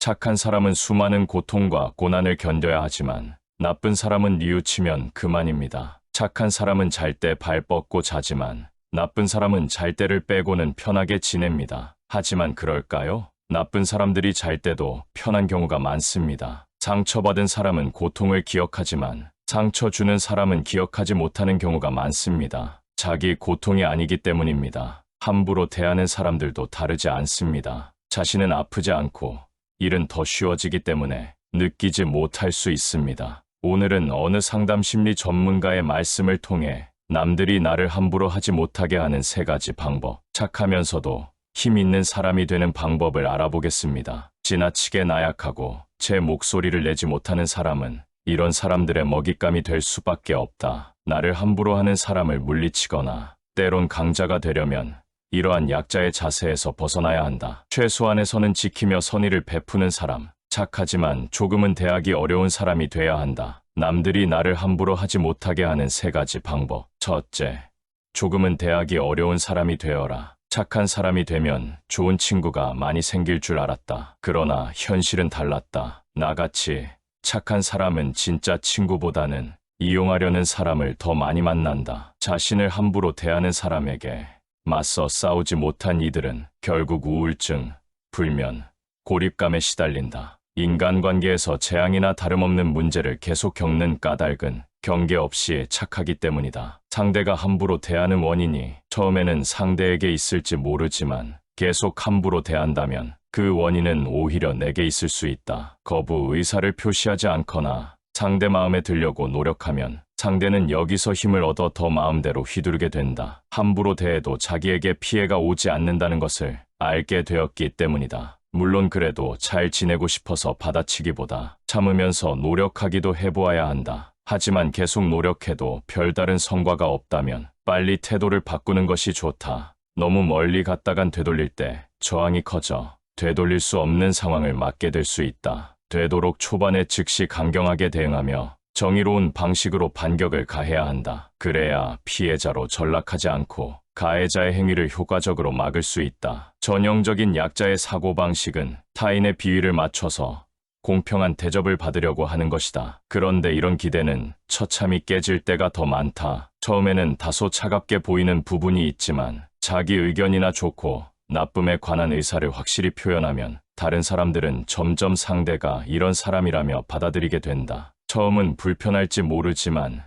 착한 사람은 수많은 고통과 고난을 견뎌야 하지만 나쁜 사람은 뉘우치면 그만입니다. 착한 사람은 잘 때 발 뻗고 자지만 나쁜 사람은 잘 때를 빼고는 편하게 지냅니다. 하지만 그럴까요? 나쁜 사람들이 잘 때도 편한 경우가 많습니다. 상처받은 사람은 고통을 기억하지만 상처 주는 사람은 기억하지 못하는 경우가 많습니다. 자기 고통이 아니기 때문입니다. 함부로 대하는 사람들도 다르지 않습니다. 자신은 아프지 않고 일은 더 쉬워지기 때문에 느끼지 못할 수 있습니다. 오늘은 어느 상담 심리 전문가의 말씀을 통해 남들이 나를 함부로 하지 못하게 하는 3가지 방법, 착하면서도 힘 있는 사람이 되는 방법을 알아보겠습니다. 지나치게 나약하고 제 목소리를 내지 못하는 사람은 이런 사람들의 먹잇감이 될 수밖에 없다. 나를 함부로 하는 사람을 물리치거나 때론 강자가 되려면 이러한 약자의 자세에서 벗어나야 한다. 최소한의 선은 지키며 선의를 베푸는 사람, 착하지만 조금은 대하기 어려운 사람이 돼야 한다. 남들이 나를 함부로 하지 못하게 하는 3가지 방법. 첫째, 조금은 대하기 어려운 사람이 되어라. 착한 사람이 되면 좋은 친구가 많이 생길 줄 알았다. 그러나 현실은 달랐다. 나같이 착한 사람은 진짜 친구보다는 이용하려는 사람을 더 많이 만난다. 자신을 함부로 대하는 사람에게 맞서 싸우지 못한 이들은 결국 우울증, 불면, 고립감에 시달린다. 인간관계에서 재앙이나 다름없는 문제를 계속 겪는 까닭은 경계 없이 착하기 때문이다. 상대가 함부로 대하는 원인이 처음에는 상대에게 있을지 모르지만 계속 함부로 대한다면 그 원인은 오히려 내게 있을 수 있다. 거부 의사를 표시하지 않거나 상대 마음에 들려고 노력하면 상대는 여기서 힘을 얻어 더 마음대로 휘두르게 된다. 함부로 대해도 자기에게 피해가 오지 않는다는 것을 알게 되었기 때문이다. 물론 그래도 잘 지내고 싶어서 받아치기보다 참으면서 노력하기도 해보아야 한다. 하지만 계속 노력해도 별다른 성과가 없다면 빨리 태도를 바꾸는 것이 좋다. 너무 멀리 갔다간 되돌릴 때 저항이 커져 되돌릴 수 없는 상황을 맞게 될 수 있다. 되도록 초반에 즉시 강경하게 대응하며 정의로운 방식으로 반격을 가해야 한다. 그래야 피해자로 전락하지 않고 가해자의 행위를 효과적으로 막을 수 있다. 전형적인 약자의 사고방식은 타인의 비위를 맞춰서 공평한 대접을 받으려고 하는 것이다. 그런데 이런 기대는 처참히 깨질 때가 더 많다. 처음에는 다소 차갑게 보이는 부분이 있지만 자기 의견이나 좋고 나쁨에 관한 의사를 확실히 표현하면 다른 사람들은 점점 상대가 이런 사람이라며 받아들이게 된다. 처음은 불편할지 모르지만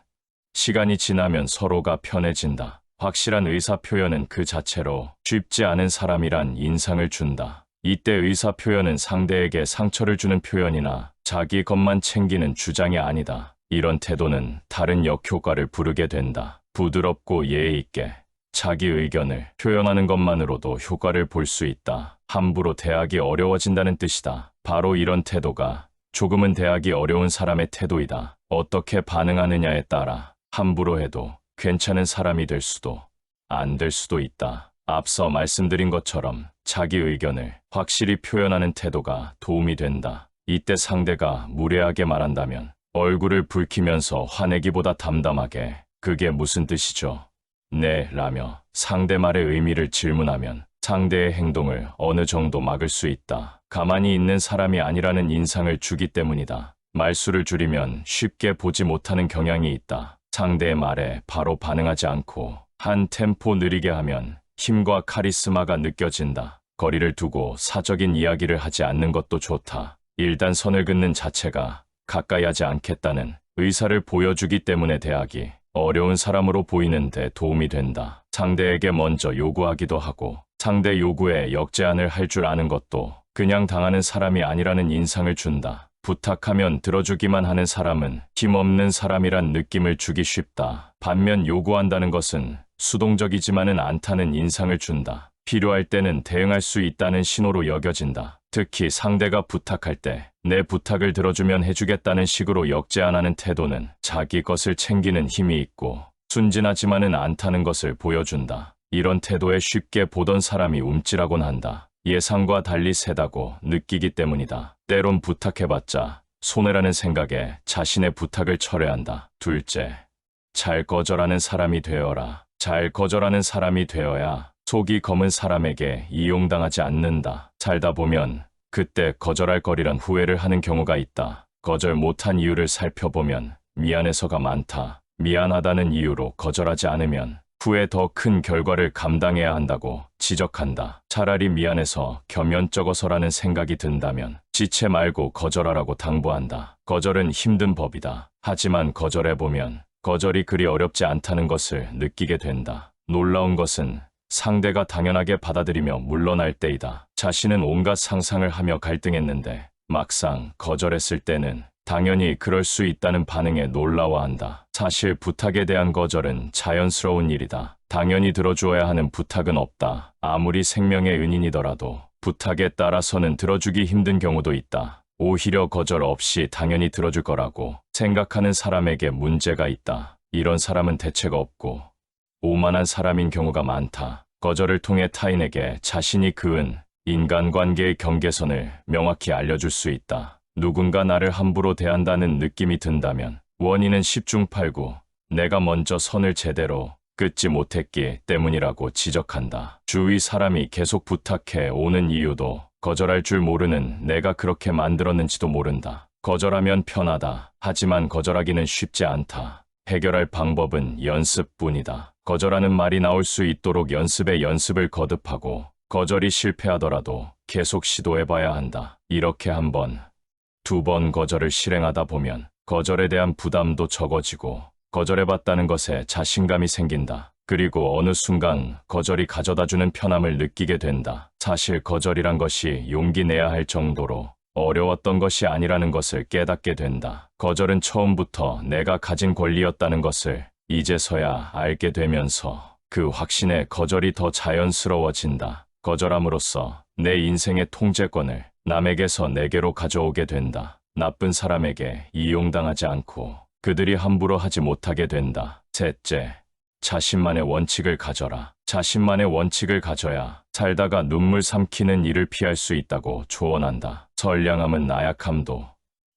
시간이 지나면 서로가 편해진다. 확실한 의사 표현은 그 자체로 쉽지 않은 사람이란 인상을 준다. 이때 의사 표현은 상대에게 상처를 주는 표현이나 자기 것만 챙기는 주장이 아니다. 이런 태도는 다른 역효과를 부르게 된다. 부드럽고 예의 있게 자기 의견을 표현하는 것만으로도 효과를 볼 수 있다. 함부로 대하기 어려워진다는 뜻이다. 바로 이런 태도가 조금은 대하기 어려운 사람의 태도이다. 어떻게 반응하느냐에 따라 함부로 해도 괜찮은 사람이 될 수도 안 될 수도 있다. 앞서 말씀드린 것처럼 자기 의견을 확실히 표현하는 태도가 도움이 된다. 이때 상대가 무례하게 말한다면 얼굴을 붉히면서 화내기보다 담담하게 "그게 무슨 뜻이죠? 네" 라며 상대 말의 의미를 질문하면 상대의 행동을 어느 정도 막을 수 있다. 가만히 있는 사람이 아니라는 인상을 주기 때문이다. 말수를 줄이면 쉽게 보지 못하는 경향이 있다. 상대의 말에 바로 반응하지 않고 한 템포 느리게 하면 힘과 카리스마가 느껴진다. 거리를 두고 사적인 이야기를 하지 않는 것도 좋다. 일단 선을 긋는 자체가 가까이 하지 않겠다는 의사를 보여주기 때문에 대하기 어려운 사람으로 보이는 데 도움이 된다. 상대에게 먼저 요구하기도 하고 상대 요구에 역제안을 할 줄 아는 것도 그냥 당하는 사람이 아니라는 인상을 준다. 부탁하면 들어주기만 하는 사람은 힘없는 사람이란 느낌을 주기 쉽다. 반면 요구한다는 것은 수동적이지만은 않다는 인상을 준다. 필요할 때는 대응할 수 있다는 신호로 여겨진다. 특히 상대가 부탁할 때 내 부탁을 들어주면 해주겠다는 식으로 역제안하는 태도는 자기 것을 챙기는 힘이 있고 순진하지만은 않다는 것을 보여준다. 이런 태도에 쉽게 보던 사람이 움찔하곤 한다. 예상과 달리 세다고 느끼기 때문이다. 때론 부탁해봤자 손해라는 생각에 자신의 부탁을 철회한다. 둘째, 잘 거절하는 사람이 되어라. 잘 거절하는 사람이 되어야 속이 검은 사람에게 이용당하지 않는다. 살다 보면 그때 거절할 거리란 후회를 하는 경우가 있다. 거절 못한 이유를 살펴보면 미안해서가 많다. 미안하다는 이유로 거절하지 않으면 후에 더 큰 결과를 감당해야 한다고 지적한다. 차라리 미안해서 겸연쩍어서라는 생각이 든다면 지체 말고 거절하라고 당부한다. 거절은 힘든 법이다. 하지만 거절해보면 거절이 그리 어렵지 않다는 것을 느끼게 된다. 놀라운 것은 상대가 당연하게 받아들이며 물러날 때이다. 자신은 온갖 상상을 하며 갈등했는데 막상 거절했을 때는 당연히 그럴 수 있다는 반응에 놀라워한다. 사실 부탁에 대한 거절은 자연스러운 일이다. 당연히 들어주어야 하는 부탁은 없다. 아무리 생명의 은인이더라도 부탁에 따라서는 들어주기 힘든 경우도 있다. 오히려 거절 없이 당연히 들어줄 거라고 생각하는 사람에게 문제가 있다. 이런 사람은 대책 없고 오만한 사람인 경우가 많다. 거절을 통해 타인에게 자신이 그은 인간관계의 경계선을 명확히 알려줄 수 있다. 누군가 나를 함부로 대한다는 느낌이 든다면 원인은 10중 8구 내가 먼저 선을 제대로 긋지 못했기 때문이라고 지적한다. 주위 사람이 계속 부탁해 오는 이유도 거절할 줄 모르는 내가 그렇게 만들었는지도 모른다. 거절하면 편하다. 하지만 거절하기는 쉽지 않다. 해결할 방법은 연습뿐이다. 거절하는 말이 나올 수 있도록 연습에 연습을 거듭하고 거절이 실패하더라도 계속 시도해봐야 한다. 이렇게 한 번, 두 번 거절을 실행하다 보면 거절에 대한 부담도 적어지고 거절해봤다는 것에 자신감이 생긴다. 그리고 어느 순간 거절이 가져다주는 편함을 느끼게 된다. 사실 거절이란 것이 용기 내야 할 정도로 어려웠던 것이 아니라는 것을 깨닫게 된다. 거절은 처음부터 내가 가진 권리였다는 것을 이제서야 알게 되면서 그 확신에 거절이 더 자연스러워진다. 거절함으로써 내 인생의 통제권을 남에게서 내게로 가져오게 된다. 나쁜 사람에게 이용당하지 않고 그들이 함부로 하지 못하게 된다. 셋째, 자신만의 원칙을 가져라. 자신만의 원칙을 가져야 살다가 눈물 삼키는 일을 피할 수 있다고 조언한다. 선량함은 나약함도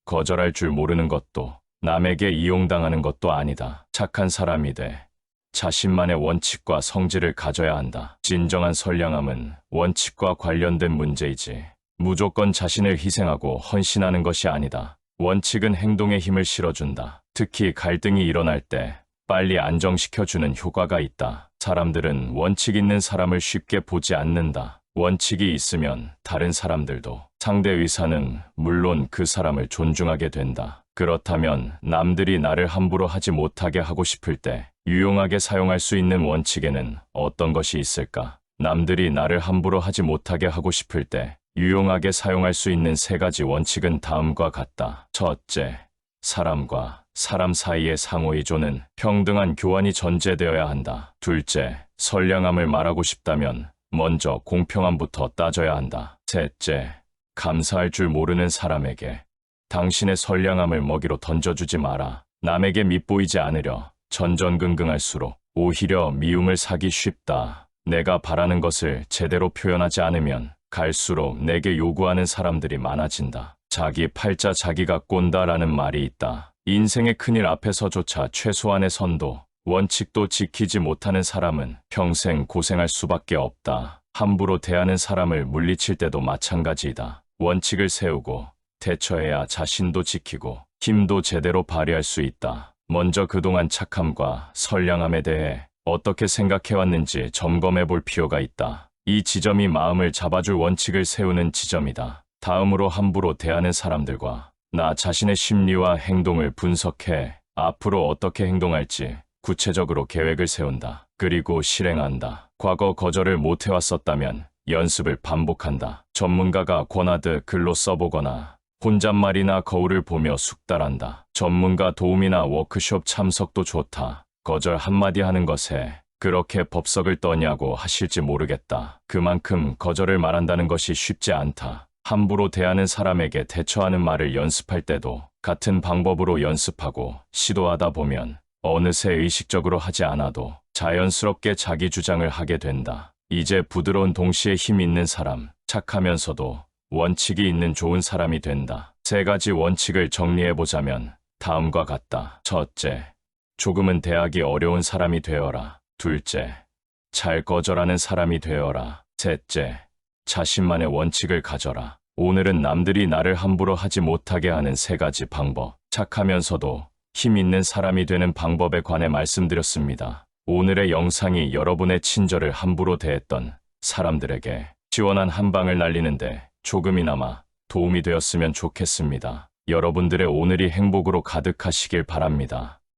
거절할 줄 모르는 것도 남에게 이용당하는 것도 아니다. 착한 사람이 돼 자신만의 원칙과 성질을 가져야 한다. 진정한 선량함은 원칙과 관련된 문제이지 무조건 자신을 희생하고 헌신하는 것이 아니다. 원칙은 행동에 힘을 실어준다. 특히 갈등이 일어날 때 빨리 안정시켜주는 효과가 있다. 사람들은 원칙 있는 사람을 쉽게 보지 않는다. 원칙이 있으면 다른 사람들도 상대 의사는 물론 그 사람을 존중하게 된다. 그렇다면 남들이 나를 함부로 하지 못하게 하고 싶을 때 유용하게 사용할 수 있는 원칙에는 어떤 것이 있을까? 남들이 나를 함부로 하지 못하게 하고 싶을 때 유용하게 사용할 수 있는 세 가지 원칙은 다음과 같다. 첫째, 사람과 사람 사이의 상호이존은 평등한 교환이 전제되어야 한다. 둘째, 선량함을 말하고 싶다면 먼저 공평함부터 따져야 한다. 셋째, 감사할 줄 모르는 사람에게 당신의 선량함을 먹이로 던져주지 마라. 남에게 밉보이지 않으려 전전긍긍할수록 오히려 미움을 사기 쉽다. 내가 바라는 것을 제대로 표현하지 않으면 갈수록 내게 요구하는 사람들이 많아진다. 자기 팔자 자기가 꼰다라는 말이 있다. 인생의 큰일 앞에서조차 최소한의 선도, 원칙도 지키지 못하는 사람은 평생 고생할 수밖에 없다. 함부로 대하는 사람을 물리칠 때도 마찬가지이다. 원칙을 세우고 대처해야 자신도 지키고 힘도 제대로 발휘할 수 있다. 먼저 그동안 착함과 선량함에 대해 어떻게 생각해왔는지 점검해 볼 필요가 있다. 이 지점이 마음을 잡아줄 원칙을 세우는 지점이다. 다음으로 함부로 대하는 사람들과 나 자신의 심리와 행동을 분석해 앞으로 어떻게 행동할지 구체적으로 계획을 세운다. 그리고 실행한다. 과거 거절을 못해왔었다면 연습을 반복한다. 전문가가 권하듯 글로 써보거나 혼잣말이나 거울을 보며 숙달한다. 전문가 도움이나 워크숍 참석도 좋다. 거절 한마디 하는 것에 그렇게 법석을 떠냐고 하실지 모르겠다. 그만큼 거절을 말한다는 것이 쉽지 않다. 함부로 대하는 사람에게 대처하는 말을 연습할 때도 같은 방법으로 연습하고 시도하다 보면 어느새 의식적으로 하지 않아도 자연스럽게 자기 주장을 하게 된다. 이제 부드러운 동시에 힘 있는 사람, 착하면서도 원칙이 있는 좋은 사람이 된다. 세 가지 원칙을 정리해보자면 다음과 같다. 첫째, 조금은 대하기 어려운 사람이 되어라. 둘째, 잘 거절하는 사람이 되어라. 셋째, 자신만의 원칙을 가져라. 오늘은 남들이 나를 함부로 하지 못하게 하는 3가지 방법, 착하면서도 힘 있는 사람이 되는 방법에 관해 말씀드렸습니다. 오늘의 영상이 여러분의 친절을 함부로 대했던 사람들에게 시원한 한 방을 날리는데 조금이나마 도움이 되었으면 좋겠습니다. 여러분들의 오늘이 행복으로 가득하시길 바랍니다.